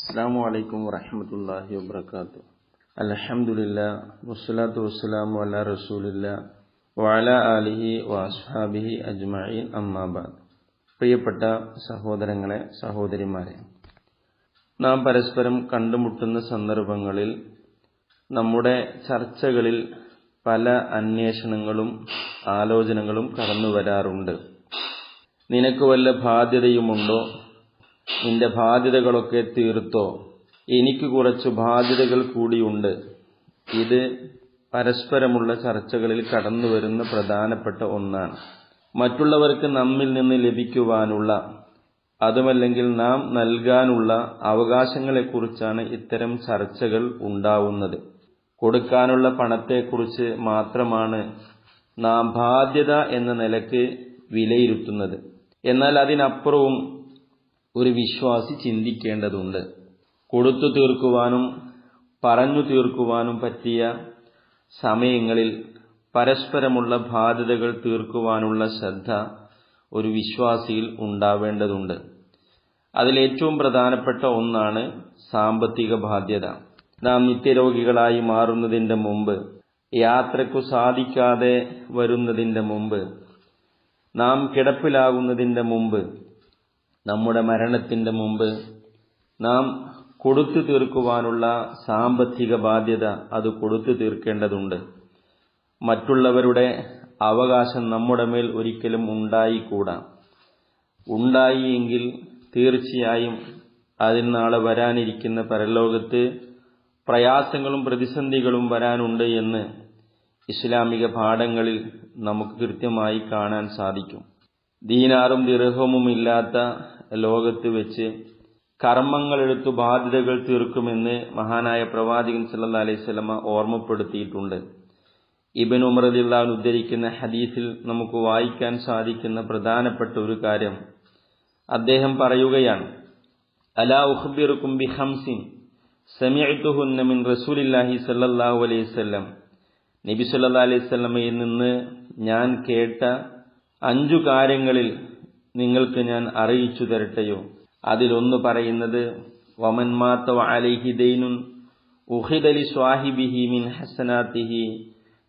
അസ്സലാമു അലൈക്കും വറഹ്മത്തുള്ളാഹി വബറകാതുഹു. അൽഹംദുലില്ലാഹ് വസ്സലാത്തു വസ്സലാമു അലാ റസൂലില്ലാഹ് വഅലാ ആലിഹി വഅസ്ഹാബിഹി അജ്മഈൻ അമ്മാ ബഅദ്. പ്രിയപ്പെട്ട സഹോദരങ്ങളെ, സഹോദരിമാരെ, നാം പരസ്പരം കണ്ടുമുട്ടുന്ന സന്ദർഭങ്ങളിൽ നമ്മുടെ ചർച്ചകളിൽ പല അന്വേഷണങ്ങളും ആലോചനകളും കടന്നു വരാറുണ്ട്. നിനക്ക് വല്ല ബാധ്യതയുമുണ്ടോ? നിന്റെ ബാധ്യതകളൊക്കെ തീർത്തോ? എനിക്ക് കുറച്ച് ബാധ്യതകൾ കൂടിയുണ്ട്. ഇത് പരസ്പരമുള്ള ചർച്ചകളിൽ കടന്നു വരുന്ന പ്രധാനപ്പെട്ട ഒന്നാണ്. മറ്റുള്ളവർക്ക് നമ്മിൽ നിന്ന് ലഭിക്കുവാനുള്ള, അതുമല്ലെങ്കിൽ നാം നൽകാനുള്ള അവകാശങ്ങളെക്കുറിച്ചാണ് ഇത്തരം ചർച്ചകൾ ഉണ്ടാവുന്നത്. കൊടുക്കാനുള്ള പണത്തെക്കുറിച്ച് മാത്രമാണ് നാം ബാധ്യത എന്ന നിലക്ക് വിലയിരുത്തുന്നത്. എന്നാൽ അതിനപ്പുറവും ഒരു വിശ്വാസി ചിന്തിക്കേണ്ടതുണ്ട്. കൊടുത്തു തീർക്കുവാനും പറഞ്ഞു തീർക്കുവാനും പറ്റിയ സമയങ്ങളിൽ പരസ്പരമുള്ള ബാധ്യതകൾ തീർക്കുവാനുള്ള ശ്രദ്ധ ഒരു വിശ്വാസിയിൽ ഉണ്ടാവേണ്ടതുണ്ട്. അതിലേറ്റവും പ്രധാനപ്പെട്ട ഒന്നാണ് സാമ്പത്തിക ബാധ്യത. നാം നിത്യരോഗികളായി മാറുന്നതിന്റെ മുമ്പ്, യാത്രയ്ക്കു സാധിക്കാതെ വരുന്നതിന്റെ മുമ്പ്, നാം കിടപ്പിലാകുന്നതിന്റെ മുമ്പ്, നമ്മുടെ മരണത്തിന്റെ മുമ്പ് നാം കൊടുത്തു തീർക്കുവാനുള്ള സാമ്പത്തിക ബാധ്യത അത് കൊടുത്തു തീർക്കേണ്ടതുണ്ട്. മറ്റുള്ളവരുടെ അവകാശം നമ്മുടെ മേൽ ഒരിക്കലും ഉണ്ടായിക്കൂടാ. ഉണ്ടായി എങ്കിൽ തീർച്ചയായും അതിന് നാളെ വരാനിരിക്കുന്ന പരലോകത്ത് പ്രയാസങ്ങളും പ്രതിസന്ധികളും വരാനുണ്ട് എന്ന് ഇസ്ലാമിക പാഠങ്ങളിൽ നമുക്ക് കൃത്യമായി കാണാൻ സാധിക്കും. ദീനാറും ദിർഹമും ഇല്ലാത്ത ലോകത്ത് വെച്ച് കർമ്മങ്ങളെടുത്തു ബാധ്യതകൾ തീർക്കുമെന്ന് മഹാനായ പ്രവാചകൻ സല്ലല്ലാഹു അലൈഹി വസല്ലമ ഓർമ്മപ്പെടുത്തിയിട്ടുണ്ട്. ഇബ്നു ഉമർ റളിയല്ലാഹു അൻഹു ഉദ്ധരിക്കുന്ന ഹദീസിൽ നമുക്ക് വായിക്കാൻ സാധിക്കുന്ന പ്രധാനപ്പെട്ട ഒരു കാര്യം, അദ്ദേഹം പറയുകയാണ്, അലാ ഉഖ്ബിറുക്കും ബിഖംസിൻ സമിഅ്തുഹുന്ന മിൻ റസൂലില്ലാഹി സല്ലല്ലാഹു അലൈഹി വസല്ലം. നബി സല്ലല്ലാഹു അലൈഹി വസല്ലമയിൽ നിന്ന് ഞാൻ കേട്ട 5 കാര്യങ്ങളിൽ നിങ്ങൾക്ക് ഞാൻ അറിയിച്ചു തരട്ടെയോ? അതിലൊന്ന് പറയുന്നത്, വമൻ മാത വഅലൈഹി ദൈനുൻ ഉഖിദ ലി സ്വാഹിബിഹി മിൻ ഹസനാതിഹി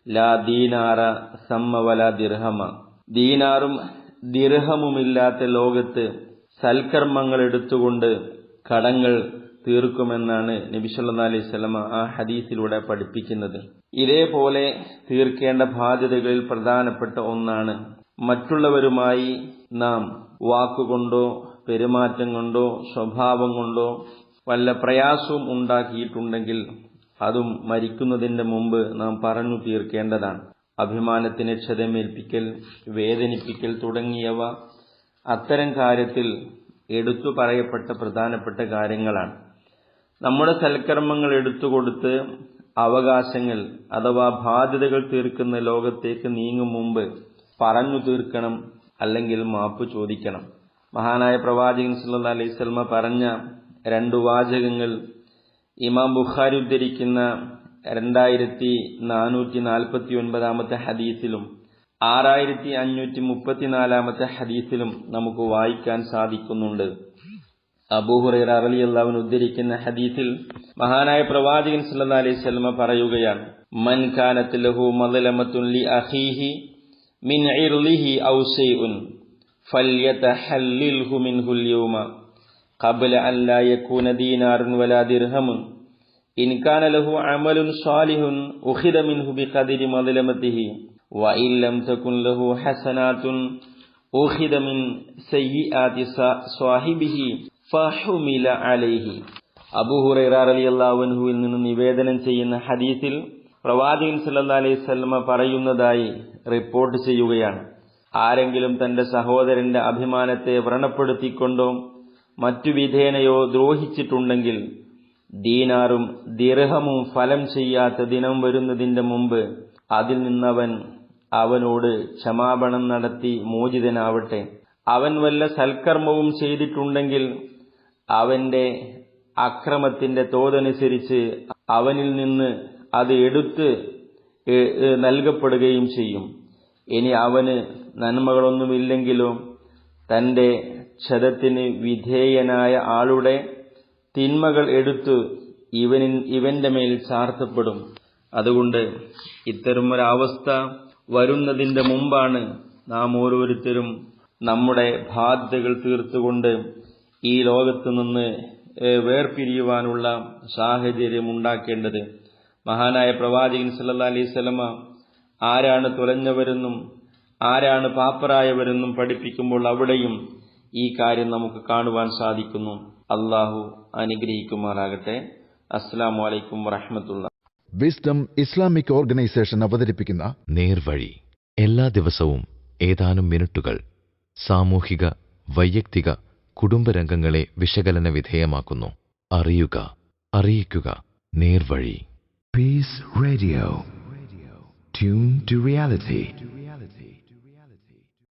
ലാ ദീനാറ സമ്മ വലാ ദിർഹമ. ദീനാറും ദിർഹമുമില്ലാത്ത ലോകത്ത് സൽക്കർമ്മങ്ങൾ എടുത്തുകൊണ്ട് കടങ്ങൾ തീർക്കുമെന്നാണ് നബി സല്ലല്ലാഹു അലൈഹി വസല്ലമ ആ ഹദീസിലൂടെ പഠിപ്പിക്കുന്നത്. ഇതേപോലെ തീർക്കേണ്ട ബാധ്യതകളിൽ പ്രധാനപ്പെട്ട ഒന്നാണ് മറ്റുള്ളവരുമായി നാം വാക്കുകൊണ്ടോ പെരുമാറ്റം കൊണ്ടോ സ്വഭാവം കൊണ്ടോ വല്ല പ്രയാസവും ഉണ്ടാക്കിയിട്ടുണ്ടെങ്കിൽ അതും മരിക്കുന്നതിന്റെ മുമ്പ് നാം പറഞ്ഞു തീർക്കേണ്ടതാണ്. അഭിമാനത്തിന് ക്ഷതമേൽപ്പിക്കൽ, വേദനിപ്പിക്കൽ തുടങ്ങിയവ അത്തരം കാര്യത്തിൽ എടുത്തു പറയപ്പെട്ട പ്രധാനപ്പെട്ട കാര്യങ്ങളാണ്. നമ്മുടെ സൽക്കർമ്മങ്ങൾ എടുത്തുകൊടുത്ത് അവകാശങ്ങൾ അഥവാ ബാധ്യതകൾ തീർക്കുന്ന ലോകത്തേക്ക് നീങ്ങും മുമ്പ് പറഞ്ഞു തീർക്കണം, അല്ലെങ്കിൽ മാപ്പ് ചോദിക്കണം. മഹാനായ പ്രവാചകൻ സല്ലല്ലാഹു അലൈഹി വസല്ലമ പറഞ്ഞ 2 വാചകങ്ങൾ ഇമാം ബുഖാരി ഉദ്ധരിക്കുന്ന 2449 ഹദീസിലും 6534 ഹദീസിലും നമുക്ക് വായിക്കാൻ സാധിക്കുന്നുണ്ട്. അബൂ ഹുറൈറ റളിയല്ലാഹു അൻഹു ഉദ്ധരിക്കുന്ന ഹദീസിൽ മഹാനായ പ്രവാചകൻ സല്ലല്ലാഹു അലൈഹി വസല്ലമ പറയുകയാണ്, മൻ കാനത് ലഹു മദ്ലമത്തുൻ ലി അഖീഹി മിൻ ഇർളിഹി ഔ ശൈഉൻ ഫൽയതഹല്ലിൽഹു മിൻഹു അൽ-യൗമ ഖബ്ല അൻ ലാ യകൂന ദീനാറുൻ വലാ ദിർഹമുൻ ഇൻ കാന ലഹു അമലുൻ സാലിഹുൻ ഉഖിദ മിൻഹു ബിഖദരി മദ്ലമതിഹി വ ഇൻ ലം തകുൻ ലഹു ഹസനാതുൻ ഉഖിദ മിൻ സയ്യിആതി സ്വാഹിബിഹി ഫഹുമില അലൈഹി. അബൂ ഹുറൈറ റളിയല്ലാഹു അൻഹുവിൽ നിന്ന് നിവേദനം ചെയ്യുന്ന ഹദീസിൽ പ്രവാചകൻ സല്ലല്ലാഹു അലൈഹി വസല്ലമ പറയുന്നതായി റിപ്പോർട്ട് ചെയ്യുകയാണ്, ആരെങ്കിലും തന്റെ സഹോദരന്റെ അഭിമാനത്തെ വ്രണപ്പെടുത്തിക്കൊണ്ടോ മറ്റു വിധേനയോ ദ്രോഹിച്ചിട്ടുണ്ടെങ്കിൽ ദീനാറും ദിർഹമും ഫലം ചെയ്യാത്ത ദിനം വരുന്നതിന്റെ മുമ്പ് അതിൽ നിന്നവൻ അവനോട് ക്ഷമാപണം നടത്തി മോചിതനാവട്ടെ. അവൻ വല്ല സൽക്കർമ്മവും ചെയ്തിട്ടുണ്ടെങ്കിൽ അവന്റെ അക്രമത്തിന്റെ തോതനുസരിച്ച് അവനിൽ നിന്ന് അത് എടുത്ത് നൽകപ്പെടുകയും ചെയ്യും. ഇനി അവന് നന്മകളൊന്നുമില്ലെങ്കിലോ തന്റെ ക്ഷതത്തിന് വിധേയനായ ആളുടെ തിന്മകൾ എടുത്തു ഇവന്റെ മേൽ ചാർത്തപ്പെടും. അതുകൊണ്ട് ഇത്തരമൊരവസ്ഥ വരുന്നതിന്റെ മുമ്പാണ് നാം ഓരോരുത്തരും നമ്മുടെ ബാധ്യതകൾ തീർത്തുകൊണ്ട് ഈ ലോകത്ത് നിന്ന് വേർപിരിയുവാനുള്ള സാഹചര്യം ഉണ്ടാക്കേണ്ടത്. മഹാനായ പ്രവാചകൻ സല്ലല്ലാഹു അലൈഹി വസല്ലമ ആരാണ് തുലഞ്ഞവരെന്നും ആരാണ് പാപ്പരായവരെന്നും പഠിപ്പിക്കുമ്പോൾ അവിടെയും ഈ കാര്യം നമുക്ക് കാണുവാൻ സാധിക്കുന്നു. അല്ലാഹു അനുഗ്രഹിക്കുമാറാകട്ടെ. അസ്സലാമു അലൈക്കും വറഹ്മത്തുള്ളാഹി. വിസ്ഡം ഇസ്ലാമിക് ഓർഗനൈസേഷൻ അവതരിപ്പിക്കുന്ന നേർവഴി എല്ലാ ദിവസവും ഏതാനും മിനിറ്റുകൾ സാമൂഹിക, വൈയക്തിക, കുടുംബരംഗങ്ങളെ വിശകലന വിധേയമാക്കുന്നു. അറിയുക, അറിയിക്കുക. നേർവഴി. Peace Radio. Tune to reality.